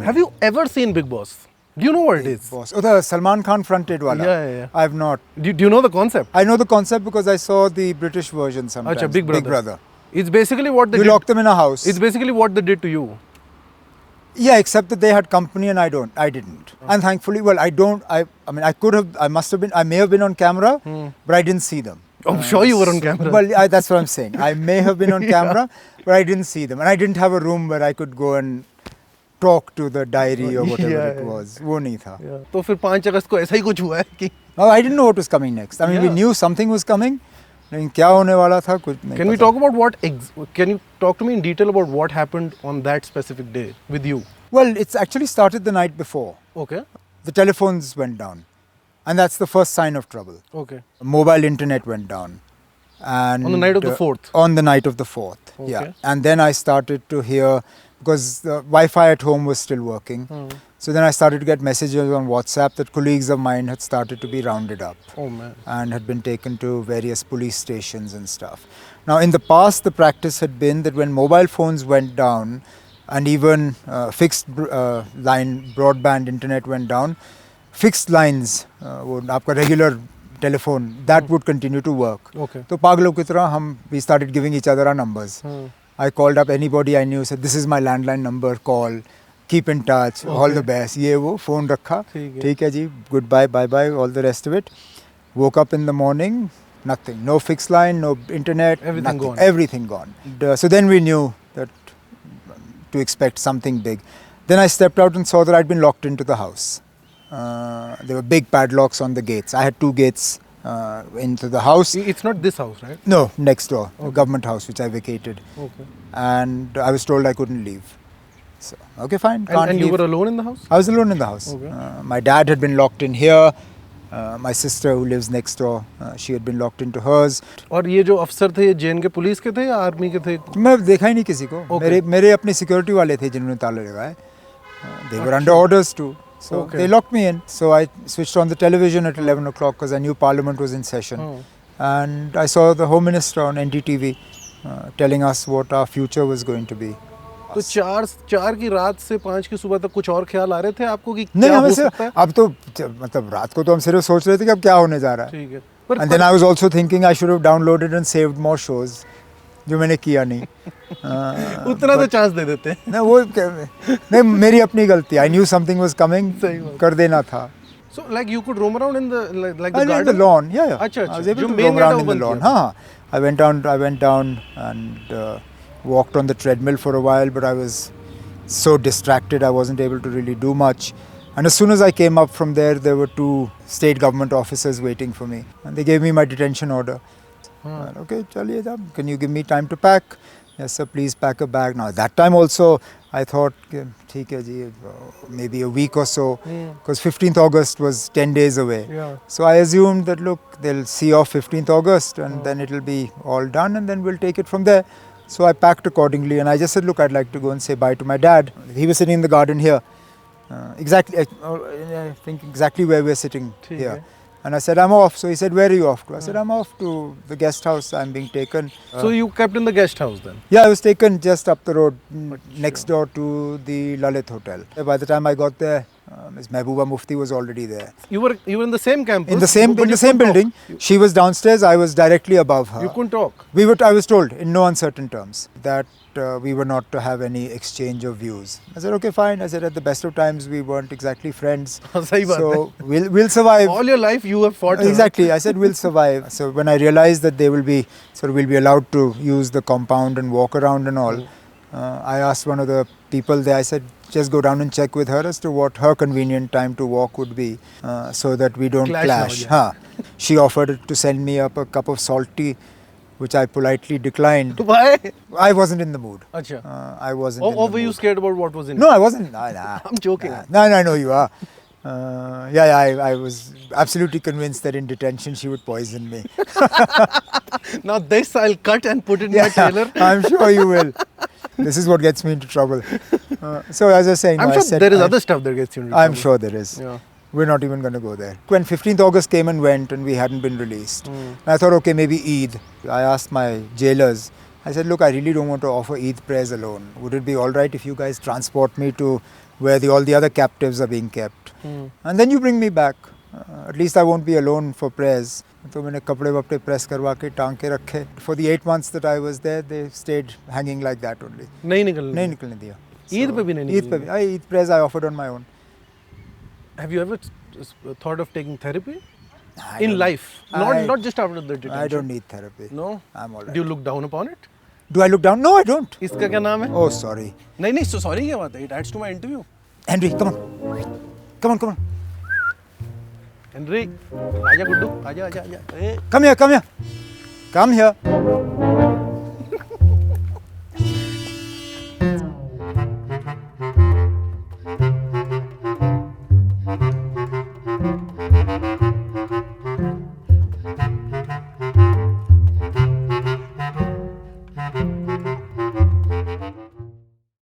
Have you ever seen Big Boss? Do you know what it is? Boss. Oh, the Salman Khan fronted wala. Yeah. I've not. Do you know the concept? I know the concept because I saw the British version sometimes. Acha, Big Brother. It's basically what they You did. lock them in a house. It's basically what they did to you. Yeah, except that they had company and I didn't. And thankfully, well, I mean, I may have been on camera, but I didn't see them. I'm sure you were on camera. Well, that's what I'm saying. I may have been on camera, but I didn't see them. And I didn't have a room where I could go and talk to the diary or whatever it was. वो नहीं था. तो फिर 5 अगस्त को ऐसा ही कुछ हुआ है कि? No, I didn't know what was coming next. I mean, we knew something was coming. लेकिन क्या होने वाला था कुछ नहीं. Can we talk about Can you talk to me in detail about what happened on that specific day with you? Well, it's actually started the night before. Okay. The telephones went down. And that's the first sign of trouble. Okay. Mobile internet went down. And on the night of the 4th? On the night of the 4th, okay. Yeah. And then I started to hear, because the Wi-Fi at home was still working, so then I started to get messages on WhatsApp that colleagues of mine had started to be rounded up. Oh man. And had been taken to various police stations and stuff. Now in the past, the practice had been that when mobile phones went down, and even fixed line broadband internet went down, fixed lines, आपका regular telephone, that would continue to work. Okay. So पागलों की तरह we started giving each other our numbers. I called up anybody I knew, said this is my landline number, call, keep in touch, all the best. ये वो phone रखा, ठीक है जी, goodbye, bye bye, all the rest of it. Woke up in the morning, nothing, no fixed line, no internet, everything gone. Everything gone. So then we knew that to expect something big. Then I stepped out and saw that I'd been locked into the house. There were big padlocks on the gates. I had 2 gates into the house. It's not this house, right? No, next door, a government house which I vacated. Okay. And I was told I couldn't leave. So, okay, fine. And you were alone in the house? I was alone in the house. Okay. My dad had been locked in here. My sister who lives next door, she had been locked into hers. और ये जो अफसर थे ये जेन के police के थे या आर्मी के थे? मैं देखा ही नहीं किसी को. मेरे अपने सिक्योरिटी वाले थे जिन्होंने ताले लगाए. They were under orders too. So they locked me in. So I switched on the television at 11 o'clock because I knew Parliament was in session. And I saw the Home Minister on NDTV telling us what our future was going to be. तो 4 की रात से 5 की सुबह तक कुछ और ख्याल आ रहे थे आपको कि नहीं, क्या हो सकता है? अब तो मतलब रात को तो हम सिर्फ सोच रहे थे कि अब क्या होने जा रहा है. ठीक है. And then I was also thinking I should have downloaded and saved more shows, जो मैंने किया नहीं. उतना तो चांस दे देते. नहीं वो नहीं मेरी अपनी गलती. I knew something was coming. कर देना था. So like you could roam around in the like the garden? In the lawn, yeah. अच्छा. I was able to roam around in the lawn. हाँ. I went down and walked on the treadmill for a while, but I was so distracted I wasn't able to really do much. And as soon as I came up from there were 2 state government officers waiting for me, and they gave me my detention order. Okay, chaliye jab. Can you give me time to pack? Yes sir, please pack a bag. Now at that time also I thought theek hai ji, maybe a week or so, because 15th August was 10 days away. Yeah. So I assumed that look, they'll see off 15th August and then it'll be all done and then we'll take it from there. So I packed accordingly and I just said, look, I'd like to go and say bye to my dad. He was sitting in the garden here, I think exactly where we're sitting here. And I said, I'm off. So he said, where are you off to? I said, I'm off to the guest house. I'm being taken. So you kept in the guest house then? Yeah, I was taken just up the road, next door to the Lalit Hotel. By the time I got there, Ms. Mehbooba Mufti was already there. You were in the same campus? In the same building. She was downstairs. I was directly above her. You couldn't talk? I was told in no uncertain terms that we were not to have any exchange of views. I said, okay, fine. I said, at the best of times, we weren't exactly friends. So we'll survive. All your life you have fought. Exactly. I said, we'll survive. So when I realized that we'll be allowed to use the compound and walk around and all, I asked one of the people there, I said, just go down and check with her as to what her convenient time to walk would be, so that we don't clash. She offered to send me up a cup of salt tea, which I politely declined. Why? I wasn't in the mood. Achha. I wasn't. Or were you scared about what was in it? No, I wasn't. Nah. I'm joking. No, I know you are. I was absolutely convinced that in detention she would poison me. Now this I'll cut and put in my trailer. I'm sure you will. This is what gets me into trouble. So as I was saying, I'm sure there is other stuff that gets you into trouble. I'm sure there is. Yeah. We're not even going to go there. When 15th August came and went and we hadn't been released, I thought, okay, maybe Eid. I asked my jailers I said, look, I really don't want to offer Eid prayers alone. Would it be all right if you guys transport me to where all the other captives are being kept? And then you bring me back. At least I won't be alone for prayers. So मैंने कपड़े वपड़े press करवा के टांग के रखे. For the 8 months that I was there, they stayed hanging like that only. नहीं निकलने दिया. ईद पे भी नहीं Eid पे भी. Eid prayers I offered on my own. Have you ever thought of taking therapy? In life? Not just after the detention? I don't need therapy. No? I'm all right. Do you look down upon it? Do I look down? No, I don't. इसका क्या नाम है? Oh, sorry. नहीं so sorry क्या बात है? It adds to my interview. Henry, come on. Come on. Henry, आजा गुड्डू, आजा. Come here. Come here.